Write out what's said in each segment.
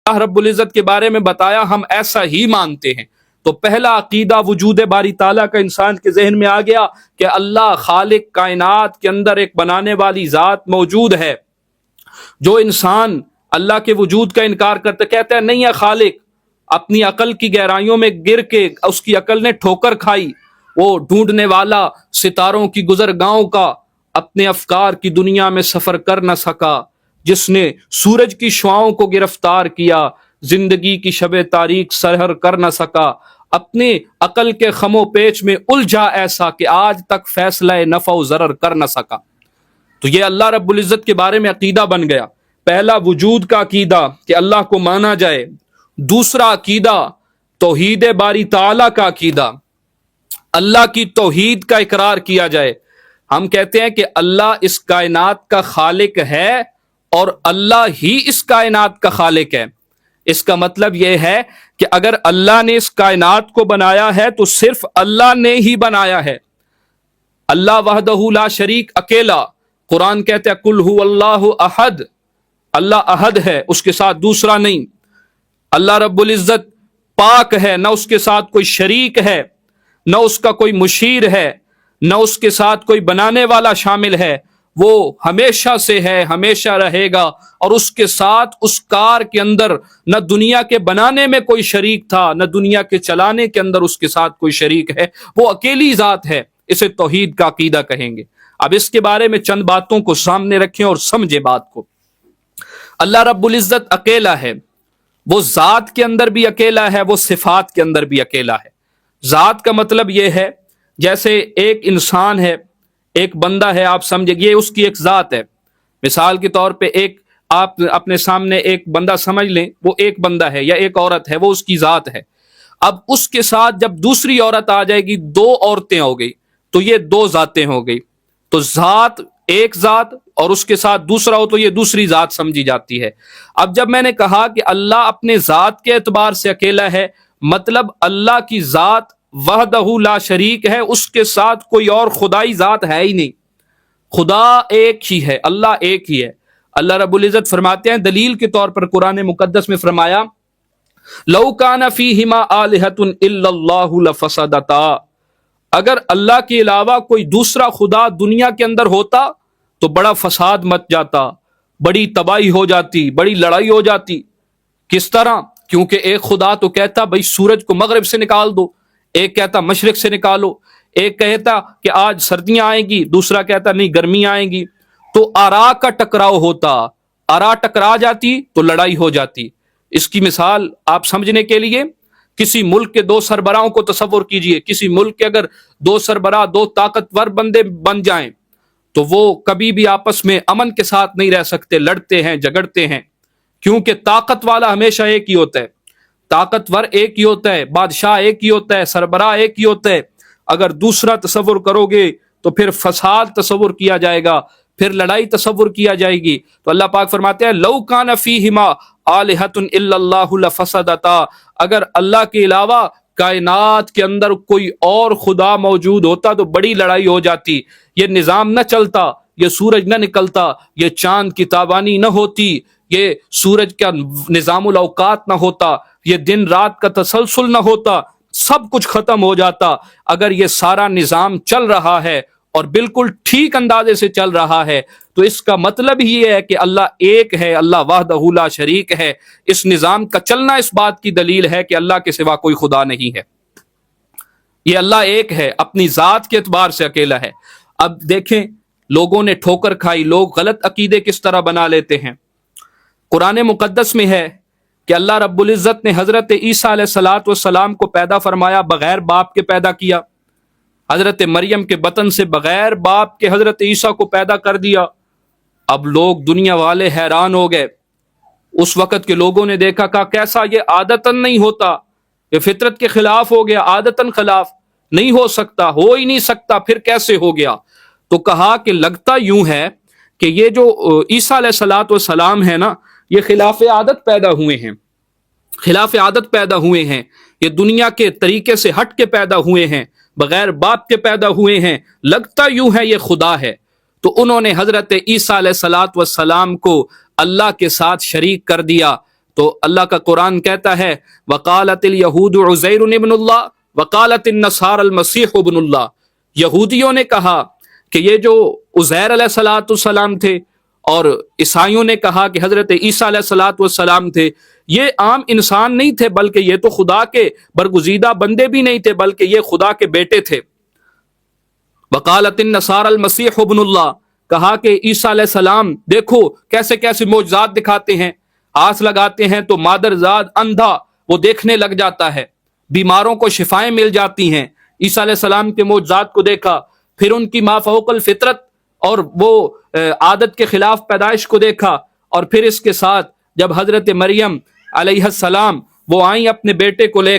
اللہ رب العزت کے بارے میں بتایا ہم ایسا ہی مانتے ہیں۔ تو پہلا عقیدہ وجود باری تعالیٰ کا انسان کے ذہن میں آ گیا کہ اللہ خالق کائنات کے اندر ایک بنانے والی ذات موجود ہے۔ جو انسان اللہ کے وجود کا انکار کرتے کہتا ہے نہیں ہے خالق، اپنی عقل کی گہرائیوں میں گر کے اس کی عقل نے ٹھوکر کھائی، وہ ڈھونڈنے والا ستاروں کی گزرگاہوں کا اپنے افکار کی دنیا میں سفر کر نہ سکا، جس نے سورج کی شعاؤں کو گرفتار کیا، زندگی کی شب تاریک سحر کر نہ سکا، اپنے عقل کے خم و پیچ میں الجھا ایسا کہ آج تک فیصلہ نفع و ضرر کر نہ سکا۔ تو یہ اللہ رب العزت کے بارے میں عقیدہ بن گیا، پہلا وجود کا عقیدہ کہ اللہ کو مانا جائے، دوسرا عقیدہ توحید باری تعالیٰ کا عقیدہ، اللہ کی توحید کا اقرار کیا جائے۔ ہم کہتے ہیں کہ اللہ اس کائنات کا خالق ہے اور اللہ ہی اس کائنات کا خالق ہے۔ اس کا مطلب یہ ہے کہ اگر اللہ نے اس کائنات کو بنایا ہے تو صرف اللہ نے ہی بنایا ہے۔ اللہ وحدہ لا شریک اکیلا، قرآن کہتے ہیں قل هو اللہ احد، اللہ احد ہے، اس کے ساتھ دوسرا نہیں۔ اللہ رب العزت پاک ہے، نہ اس کے ساتھ کوئی شریک ہے، نہ اس کا کوئی مشیر ہے، نہ اس کے ساتھ کوئی بنانے والا شامل ہے، وہ ہمیشہ سے ہے، ہمیشہ رہے گا، اور اس کے ساتھ اس کار کے اندر نہ دنیا کے بنانے میں کوئی شریک تھا، نہ دنیا کے چلانے کے اندر اس کے ساتھ کوئی شریک ہے، وہ اکیلی ذات ہے۔ اسے توحید کا عقیدہ کہیں گے۔ اب اس کے بارے میں چند باتوں کو سامنے رکھیں اور سمجھے بات کو۔ اللہ رب العزت اکیلا ہے، وہ ذات کے اندر بھی اکیلا ہے، وہ صفات کے اندر بھی اکیلا ہے۔ ذات کا مطلب یہ ہے جیسے ایک انسان ہے، ایک بندہ ہے، آپ سمجھے یہ اس کی ایک ذات ہے۔ مثال کے طور پہ ایک آپ اپنے سامنے ایک بندہ سمجھ لیں، وہ ایک بندہ ہے یا ایک عورت ہے، وہ اس کی ذات ہے۔ اب اس کے ساتھ جب دوسری عورت آ جائے گی، دو عورتیں ہو گئی، تو یہ دو ذاتیں ہو گئی۔ تو ذات ایک ذات اور اس کے ساتھ دوسرا ہو تو یہ دوسری ذات سمجھی جاتی ہے۔ اب جب میں نے کہا کہ اللہ اپنے ذات کے اعتبار سے اکیلا ہے، مطلب اللہ کی ذات وحدہ لا شریک ہے، اس کے ساتھ کوئی اور خدائی ذات ہے ہی نہیں، خدا ایک ہی ہے، اللہ ایک ہی ہے۔ اللہ رب العزت فرماتے ہیں دلیل کے طور پر قرآن مقدس میں فرمایا لو کان فیہما آلہۃ الا اللہ لفسدتا، اگر اللہ کے علاوہ کوئی دوسرا خدا دنیا کے اندر ہوتا تو بڑا فساد مچ جاتا، بڑی تباہی ہو جاتی، بڑی لڑائی ہو جاتی۔ کس طرح؟ کیونکہ ایک خدا تو کہتا بھائی سورج کو مغرب سے نکال دو، ایک کہتا مشرق سے نکالو، ایک کہتا کہ آج سردیاں آئیں گی، دوسرا کہتا نہیں گرمی آئیں گی۔ تو آرا کا ٹکراؤ ہوتا، آرا ٹکرا جاتی تو لڑائی ہو جاتی۔ اس کی مثال آپ سمجھنے کے لیے کسی ملک کے دو سربراہوں کو تصور کیجئے، کسی ملک کے اگر دو سربراہ دو طاقتور بندے بن جائیں تو وہ کبھی بھی آپس میں امن کے ساتھ نہیں رہ سکتے، لڑتے ہیں، جھگڑتے ہیں، کیونکہ طاقت والا ہمیشہ ایک ہی ہوتا ہے، طاقتور ایک ہی ہوتا ہے، بادشاہ ایک ہی ہوتا ہے، سربراہ ایک ہی ہوتا ہے۔ اگر دوسرا تصور کرو گے تو پھر فساد تصور کیا جائے گا، پھر لڑائی تصور کیا جائے گی۔ تو اللہ پاک فرماتے ہیں لو کان فیہما آلہۃ الا اللہ لفسدتا، اگر اللہ کے علاوہ کائنات کے اندر کوئی اور خدا موجود ہوتا تو بڑی لڑائی ہو جاتی، یہ نظام نہ چلتا، یہ سورج نہ نکلتا، یہ چاند کی تابانی نہ ہوتی، یہ سورج کا نظام الاوقات نہ ہوتا، یہ دن رات کا تسلسل نہ ہوتا، سب کچھ ختم ہو جاتا۔ اگر یہ سارا نظام چل رہا ہے اور بالکل ٹھیک اندازے سے چل رہا ہے تو اس کا مطلب ہی ہے کہ اللہ ایک ہے، اللہ وحدہ لا شریک ہے۔ اس نظام کا چلنا اس بات کی دلیل ہے کہ اللہ کے سوا کوئی خدا نہیں ہے، یہ اللہ ایک ہے، اپنی ذات کے اعتبار سے اکیلا ہے۔ اب دیکھیں لوگوں نے ٹھوکر کھائی، لوگ غلط عقیدے کس طرح بنا لیتے ہیں۔ قرآن مقدس میں ہے کہ اللہ رب العزت نے حضرت عیسیٰ علیہ السلام کو پیدا فرمایا، بغیر باپ کے پیدا کیا، حضرت مریم کے بطن سے بغیر باپ کے حضرت عیسیٰ کو پیدا کر دیا۔ اب لوگ دنیا والے حیران ہو گئے، اس وقت کے لوگوں نے دیکھا کہا کیسا یہ عادتاً نہیں ہوتا، یہ فطرت کے خلاف ہو گیا، عادتاً خلاف نہیں ہو سکتا، ہو ہی نہیں سکتا، پھر کیسے ہو گیا؟ تو کہا کہ لگتا یوں ہے کہ یہ جو عیسیٰ علیہ السلام ہے نا، یہ خلاف عادت پیدا ہوئے ہیں، خلاف عادت پیدا ہوئے ہیں، یہ دنیا کے طریقے سے ہٹ کے پیدا ہوئے ہیں، بغیر باپ کے پیدا ہوئے ہیں، لگتا یوں ہے یہ خدا ہے۔ تو انہوں نے حضرت عیسیٰ علیہ السلام کو اللہ کے ساتھ شریک کر دیا۔ تو اللہ کا قرآن کہتا ہے وقالت الیہود عزیر ابن اللہ وقالت النصارى المسیح ابن اللہ، یہودیوں نے کہا کہ یہ جو عزیر علیہ الصلوۃ والسلام تھے اور عیسائیوں نے کہا کہ حضرت عیسیٰ علیہ الصلوۃ والسلام تھے، یہ عام انسان نہیں تھے بلکہ یہ تو خدا کے برگزیدہ بندے بھی نہیں تھے بلکہ یہ خدا کے بیٹے تھے۔ وقالت النصارى المسیح ابن اللہ، کہا کہ عیسیٰ علیہ السلام دیکھو کیسے کیسے معجزات دکھاتے ہیں، ہاتھ لگاتے ہیں تو مادرزاد اندھا وہ دیکھنے لگ جاتا ہے، بیماروں کو شفائیں مل جاتی ہیں۔ عیسیٰ علیہ السلام کے معجزات کو دیکھا، پھر ان کی ما فوق الفطرت اور وہ عادت کے خلاف پیدائش کو دیکھا، اور پھر اس کے ساتھ جب حضرت مریم علیہ السلام وہ آئیں اپنے بیٹے کو لے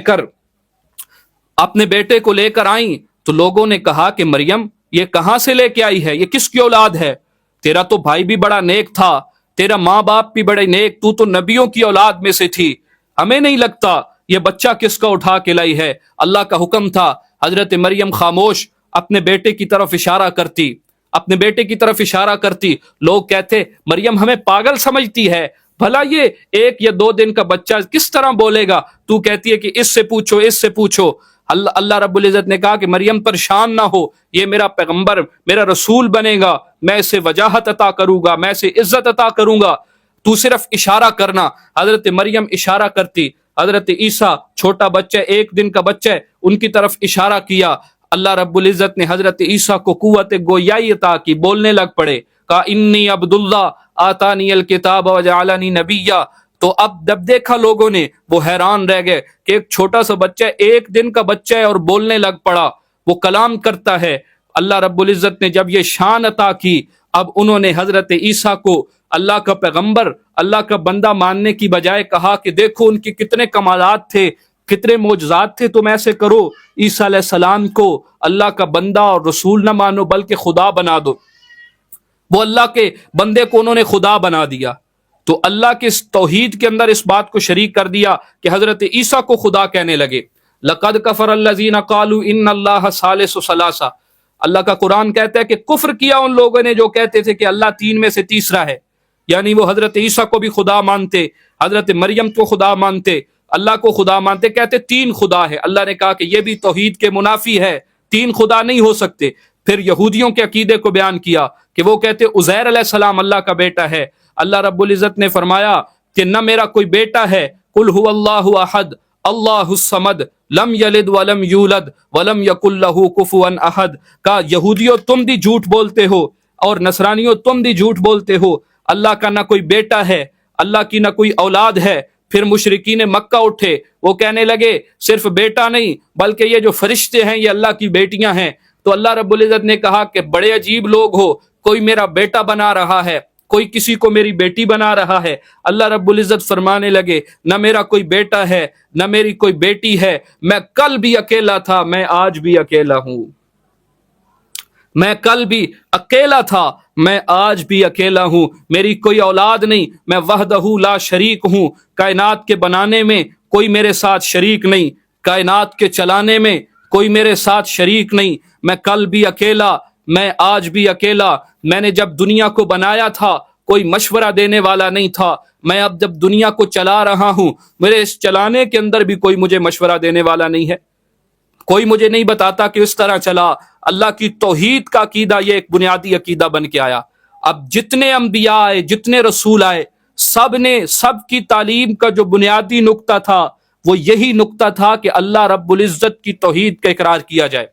کر آئیں تو لوگوں نے کہا کہ مریم یہ کہاں سے لے کے آئی ہے، یہ کس کی اولاد ہے؟ تیرا تو بھائی بھی بڑا نیک تھا، تیرا ماں باپ بھی بڑے نیک، تو نبیوں کی اولاد میں سے تھی، ہمیں نہیں لگتا یہ بچہ کس کا اٹھا کے لائی ہے۔ اللہ کا حکم تھا، حضرت مریم خاموش اپنے بیٹے کی طرف اشارہ کرتی، لوگ کہتے مریم ہمیں پاگل سمجھتی ہے، بھلا یہ 1 یا 2 دن کا بچہ کس طرح بولے گا؟ تو کہتی ہے کہ اس سے پوچھو۔ اللہ رب العزت نے کہا کہ مریم پریشان نہ ہو، یہ میرا پیغمبر میرا رسول بنے گا، میں اسے وجاہت عطا کروں گا، میں اسے عزت عطا کروں گا، تو صرف اشارہ کرنا۔ حضرت مریم اشارہ کرتی، حضرت عیسیٰ چھوٹا بچہ 1 دن کا بچہ ان کی طرف اشارہ کیا، اللہ رب العزت نے حضرت عیسیٰ کو قوت گویائی عطا کی، بولنے لگ پڑے، کہا انی عبد اللہ آتانی الکتاب وجعلنی نبیا۔ تو اب جب دیکھا لوگوں نے وہ حیران رہ گئے کہ ایک چھوٹا سا بچہ 1 دن کا بچہ ہے اور بولنے لگ پڑا، وہ کلام کرتا ہے۔ اللہ رب العزت نے جب یہ شان عطا کی، اب انہوں نے حضرت عیسیٰ کو اللہ کا پیغمبر اللہ کا بندہ ماننے کی بجائے کہا کہ دیکھو ان کی کتنے کمالات تھے، کتنے معجزات تھے، تم ایسے کرو عیسیٰ علیہ السلام کو اللہ کا بندہ اور رسول نہ مانو بلکہ خدا بنا دو۔ وہ اللہ کے بندے کو انہوں نے خدا بنا دیا، تو اللہ کے اس توحید کے اندر اس بات کو شریک کر دیا کہ حضرت عیسیٰ کو خدا کہنے لگے۔ لقد کفر الذین قالوا ان اللہ ثالث ثلاثہ، اللہ کا قرآن کہتا ہے کہ کفر کیا ان لوگوں نے جو کہتے تھے کہ اللہ 3 میں سے تیسرا ہے، یعنی وہ حضرت عیسیٰ کو بھی خدا مانتے، حضرت مریم کو خدا مانتے، اللہ کو خدا مانتے، کہتے 3 خدا ہے۔ اللہ نے کہا کہ یہ بھی توحید کے منافی ہے، 3 خدا نہیں ہو سکتے۔ پھر یہودیوں کے عقیدے کو بیان کیا کہ وہ کہتے عزیر علیہ السلام اللہ کا بیٹا ہے۔ اللہ رب العزت نے فرمایا کہ نہ میرا کوئی بیٹا ہے، قل هو اللہ احد اللہ الصمد لم یلد ولم یولد ولم یکن لہ کفوا احد۔ کہا یہودیوں تم بھی جھوٹ بولتے ہو اور نصرانیوں تم بھی جھوٹ بولتے ہو، اللہ کا نہ کوئی بیٹا ہے، اللہ کی نہ کوئی اولاد ہے۔ پھر مشرکین مکہ اٹھے، وہ کہنے لگے صرف بیٹا نہیں بلکہ یہ جو فرشتے ہیں یہ اللہ کی بیٹیاں ہیں۔ تو اللہ رب العزت نے کہا کہ بڑے عجیب لوگ ہو، کوئی میرا بیٹا بنا رہا ہے، کوئی کسی کو میری بیٹی بنا رہا ہے۔ اللہ رب العزت فرمانے لگے نہ میرا کوئی بیٹا ہے نہ میری کوئی بیٹی ہے، میں کل بھی اکیلا تھا، میں آج بھی اکیلا ہوں، میں کل بھی اکیلا تھا، میں آج بھی اکیلا ہوں، میری کوئی اولاد نہیں، میں وحدہ لا شریک ہوں، کائنات کے بنانے میں کوئی میرے ساتھ شریک نہیں، کائنات کے چلانے میں کوئی میرے ساتھ شریک نہیں، میں کل بھی اکیلا، میں آج بھی اکیلا۔ میں نے جب دنیا کو بنایا تھا کوئی مشورہ دینے والا نہیں تھا، میں اب جب دنیا کو چلا رہا ہوں میرے اس چلانے کے اندر بھی کوئی مجھے مشورہ دینے والا نہیں ہے، کوئی مجھے نہیں بتاتا کہ اس طرح چلا۔ اللہ کی توحید کا عقیدہ یہ ایک بنیادی عقیدہ بن کے آیا۔ اب جتنے انبیاء آئے، جتنے رسول آئے، سب کی تعلیم کا جو بنیادی نقطہ تھا وہ یہی نقطہ تھا کہ اللہ رب العزت کی توحید کا اقرار کیا جائے۔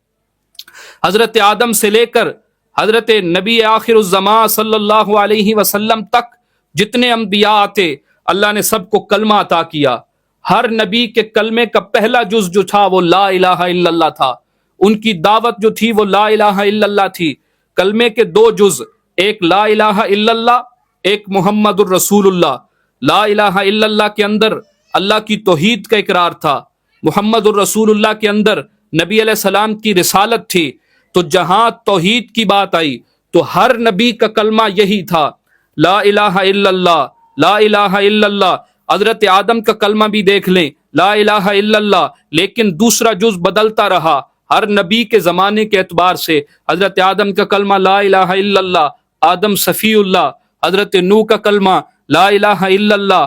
حضرت آدم سے لے کر حضرت نبی آخر الزمان صلی اللہ علیہ وسلم تک جتنے انبیاء آتے اللہ نے سب کو کلمہ عطا کیا۔ ہر نبی کے کلمے کا پہلا جز جو تھا وہ لا الہ الا اللہ تھا، ان کی دعوت جو تھی وہ لا الہ الا اللہ تھی۔ کلمے کے 2 جز، ایک لا الہ الا اللہ، ایک محمد الرسول اللہ۔ لا الہ الا اللہ کے اندر اللہ کی توحید کا اقرار تھا، محمد الرسول اللہ کے اندر نبی علیہ السلام کی رسالت تھی۔ تو جہاں توحید کی بات آئی تو ہر نبی کا کلمہ یہی تھا، لا الہ الا اللہ، لا الہ الا اللہ۔ حضرت آدم کا کلمہ بھی دیکھ لیں، لا الہ الا اللہ، لیکن دوسرا جز بدلتا رہا ہر نبی کے زمانے کے اعتبار سے۔ حضرت آدم کا کلمہ لا الہ الا اللہ، آدم صفی اللہ۔ حضرت نوح کا کلمہ لا الہ الا اللہ،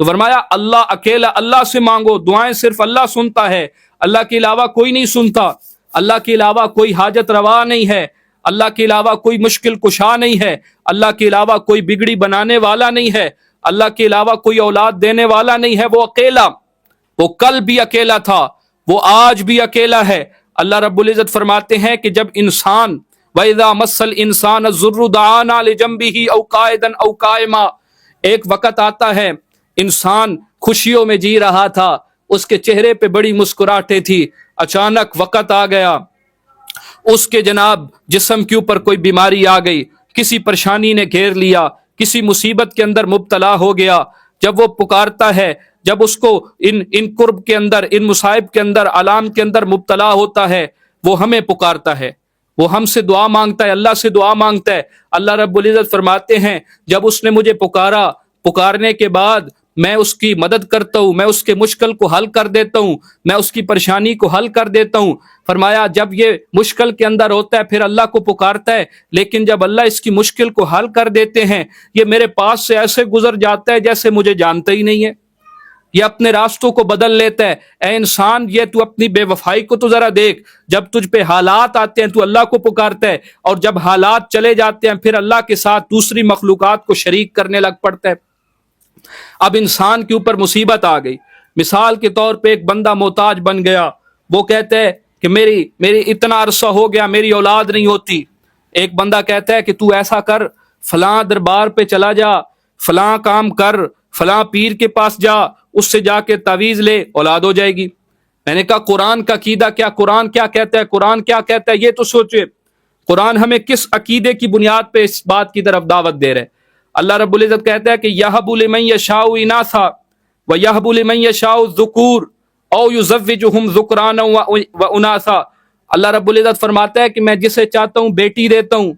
تو فرمایا اللہ اکیلا، اللہ سے مانگو، دعائیں صرف اللہ سنتا ہے، اللہ کے علاوہ کوئی نہیں سنتا، اللہ کے علاوہ کوئی حاجت روا نہیں ہے، اللہ کے علاوہ کوئی مشکل کشا نہیں ہے، اللہ کے علاوہ کوئی بگڑی بنانے والا نہیں ہے، اللہ کے علاوہ کوئی اولاد دینے والا نہیں ہے، وہ اکیلا، وہ کل بھی اکیلا تھا، وہ آج بھی اکیلا ہے۔ اللہ رب العزت فرماتے ہیں کہ جب انسان وَإِذَا مَسَّ الْإِنسَانَ الضُّرُّ دَعَانَا لِجَنبِهِ أَوْ قَاعِدًا أَوْ قَائِمًا، ایک وقت آتا ہے انسان خوشیوں میں جی رہا تھا، اس کے چہرے پہ بڑی مسکراہٹیں تھی، اچانک وقت آ گیا، اس کے جناب جسم کے اوپر کوئی بیماری آ گئی، کسی پریشانی نے گھیر لیا، کسی مصیبت کے اندر مبتلا ہو گیا، جب وہ پکارتا ہے، جب اس کو ان کرب کے اندر، ان مصائب کے اندر، آلام کے اندر مبتلا ہوتا ہے، وہ ہمیں پکارتا ہے، وہ ہم سے دعا مانگتا ہے، اللہ سے دعا مانگتا ہے۔ اللہ رب العزت فرماتے ہیں جب اس نے مجھے پکارا، پکارنے کے بعد میں اس کی مدد کرتا ہوں، میں اس کے مشکل کو حل کر دیتا ہوں، میں اس کی پریشانی کو حل کر دیتا ہوں۔ فرمایا جب یہ مشکل کے اندر ہوتا ہے پھر اللہ کو پکارتا ہے، لیکن جب اللہ اس کی مشکل کو حل کر دیتے ہیں، یہ میرے پاس سے ایسے گزر جاتا ہے جیسے مجھے جانتا ہی نہیں ہے، یہ اپنے راستوں کو بدل لیتا ہے۔ اے انسان، یہ تو اپنی بے وفائی کو تو ذرا دیکھ، جب تجھ پہ حالات آتے ہیں تو اللہ کو پکارتا ہے، اور جب حالات چلے جاتے ہیں پھر اللہ کے ساتھ دوسری مخلوقات کو شریک کرنے لگ پڑتا ہے۔ اب انسان کے اوپر مصیبت آ گئی، مثال کے طور پہ ایک بندہ محتاج بن گیا، وہ کہتا ہے کہ میری اتنا عرصہ ہو گیا میری اولاد نہیں ہوتی۔ ایک بندہ کہتا ہے کہ تو ایسا کر، فلاں دربار پہ چلا جا، فلاں کام کر، فلاں پیر کے پاس جا، اس سے جا کے تعویذ لے، اولاد ہو جائے گی۔ میں نے کہا قرآن کا عقیدہ کیا، قرآن کیا کہتا ہے، قرآن کیا کہتا ہے، یہ تو سوچے قرآن ہمیں کس عقیدے کی بنیاد پہ اس بات کی طرف دعوت دے رہے۔ اللہ رب العزت کہتا ہے کہ یہب لمن یشاء اناثا ویہب لمن یشاء الذکور او یزوجہم ذکرانا واناثا۔ اللہ رب العزت فرماتا ہے کہ میں جسے چاہتا ہوں بیٹی دیتا ہوں،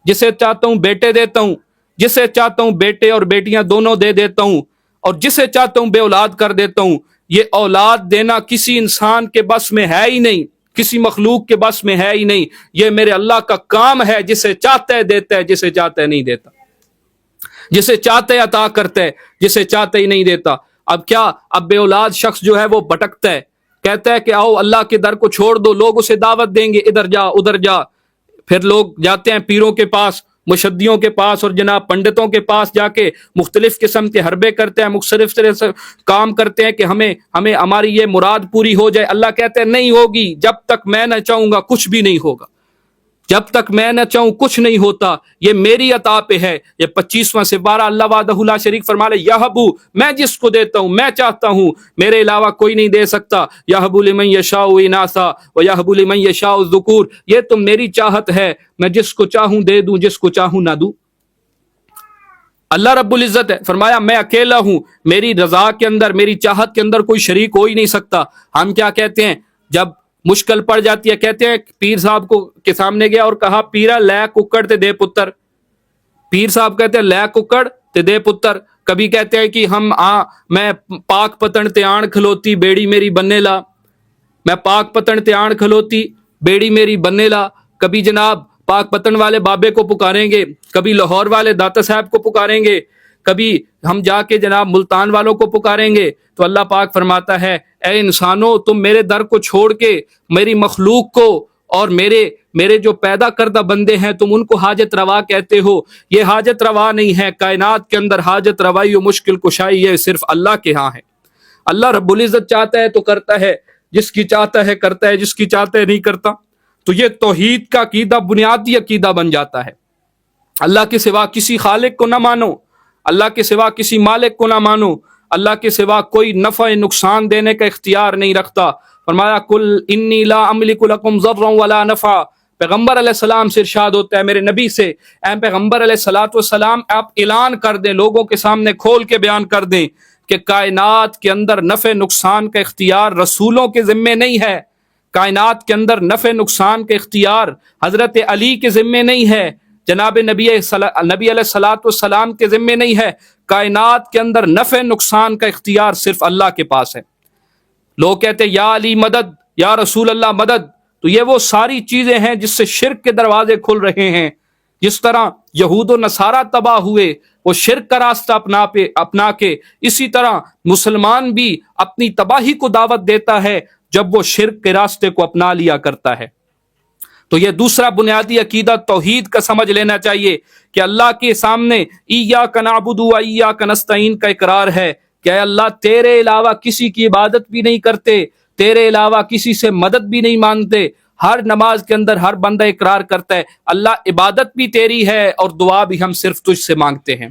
جسے چاہتا ہوں بیٹے دیتا ہوں، جسے چاہتا ہوں بیٹے اور بیٹیاں دونوں دے دیتا ہوں، اور جسے چاہتا ہوں بے اولاد کر دیتا ہوں۔ یہ اولاد دینا کسی انسان کے بس میں ہے ہی نہیں، کسی مخلوق کے بس میں ہے ہی نہیں، یہ میرے اللہ کا کام ہے، جسے چاہتا ہے دیتا ہے، جسے چاہتا ہے نہیں دیتا، جسے چاہتا ہے عطا کرتا ہے، جسے چاہتا ہی نہیں دیتا۔ اب کیا، اب بے اولاد شخص جو ہے وہ بھٹکتا ہے، کہتا ہے کہ آؤ اللہ کے در کو چھوڑ دو، لوگ اسے دعوت دیں گے ادھر جا ادھر جا، پھر لوگ جاتے ہیں پیروں کے پاس، مشدیوں کے پاس اور جناب پنڈتوں کے پاس جا کے مختلف قسم کے حربے کرتے ہیں، مختلف طرح سے کام کرتے ہیں کہ ہمیں ہماری یہ مراد پوری ہو جائے۔ اللہ کہتے ہیں نہیں ہوگی، جب تک میں نہ چاہوں گا کچھ بھی نہیں ہوگا، جب تک میں نہ چاہوں کچھ نہیں ہوتا، یہ میری عطا پہ ہے۔ یہ 25واں سپارہ اللہ وحدہ لا شریک فرما لے، یہبو، میں جس کو دیتا ہوں میں چاہتا ہوں، میرے علاوہ کوئی نہیں دے سکتا۔ یہب لمن یشاء اناثا ویہب لمن یشاء الذکور، یہ تو میری چاہت ہے، میں جس کو چاہوں دے دوں، جس کو چاہوں نہ دوں۔ اللہ رب العزت ہے، فرمایا میں اکیلا ہوں، میری رضا کے اندر، میری چاہت کے اندر کوئی شریک ہو ہی نہیں سکتا۔ ہم کیا کہتے ہیں جب مشکل پڑ جاتی ہے، کہتے ہیں پیر صاحب کو کے سامنے گیا اور کہا پیرا لے ککڑ تے دے پتر، پیر صاحب کہتے ہیں لے ککڑ تے دے پتر۔ کبھی کہتے ہیں کہ میں پاک پتن تے آن کھلوتی بیڑی میری بننے لا، میں پاک پتن تے آن کھلوتی بیڑی میری بننے لا۔ کبھی جناب پاک پتن والے بابے کو پکاریں گے، کبھی لاہور والے داتا صاحب کو پکاریں گے، کبھی ہم جا کے جناب ملتان والوں کو پکاریں گے۔ تو اللہ پاک فرماتا ہے اے انسانوں، تم میرے در کو چھوڑ کے میری مخلوق کو اور میرے جو پیدا کردہ بندے ہیں تم ان کو حاجت روا کہتے ہو، یہ حاجت روا نہیں ہے۔ کائنات کے اندر حاجت روائی و مشکل کشائی یہ صرف اللہ کے ہاں ہے۔ اللہ رب العزت چاہتا ہے تو کرتا ہے، جس کی چاہتا ہے کرتا ہے، جس کی چاہتا ہے نہیں کرتا۔ تو یہ توحید کا عقیدہ بنیادی عقیدہ بن جاتا ہے۔ اللہ کے سوا کسی خالق کو نہ مانو، اللہ کے سوا کسی مالک کو نہ مانو، اللہ کے سوا کوئی نفع نقصان دینے کا اختیار نہیں رکھتا۔ فرمایا کل انی لا املک لکم ضرا ولا نفع، پیغمبر علیہ السلام سے ارشاد ہوتا ہے میرے نبی سے، اے پیغمبر علیہ السلام آپ اعلان کر دیں، لوگوں کے سامنے کھول کے بیان کر دیں کہ کائنات کے اندر نفع نقصان کا اختیار رسولوں کے ذمے نہیں ہے، کائنات کے اندر نفع نقصان کا اختیار حضرت علی کے ذمے نہیں ہے، جناب نبی علیہ السلام کے ذمے نہیں ہے، کائنات کے اندر نفع نقصان کا اختیار صرف اللہ کے پاس ہے۔ لوگ کہتے ہیں یا علی مدد، یا رسول اللہ مدد، تو یہ وہ ساری چیزیں ہیں جس سے شرک کے دروازے کھل رہے ہیں۔ جس طرح یہود و نصارہ تباہ ہوئے، وہ شرک کا راستہ اپنا کے اسی طرح مسلمان بھی اپنی تباہی کو دعوت دیتا ہے جب وہ شرک کے راستے کو اپنا لیا کرتا ہے۔ تو یہ دوسرا بنیادی عقیدہ توحید کا سمجھ لینا چاہیے کہ اللہ کے سامنے ایاک نعبد و ایاک نستعین کا اقرار ہے کہ اے اللہ تیرے علاوہ کسی کی عبادت بھی نہیں کرتے، تیرے علاوہ کسی سے مدد بھی نہیں مانگتے۔ ہر نماز کے اندر ہر بندہ اقرار کرتا ہے اللہ عبادت بھی تیری ہے اور دعا بھی ہم صرف تجھ سے مانگتے ہیں۔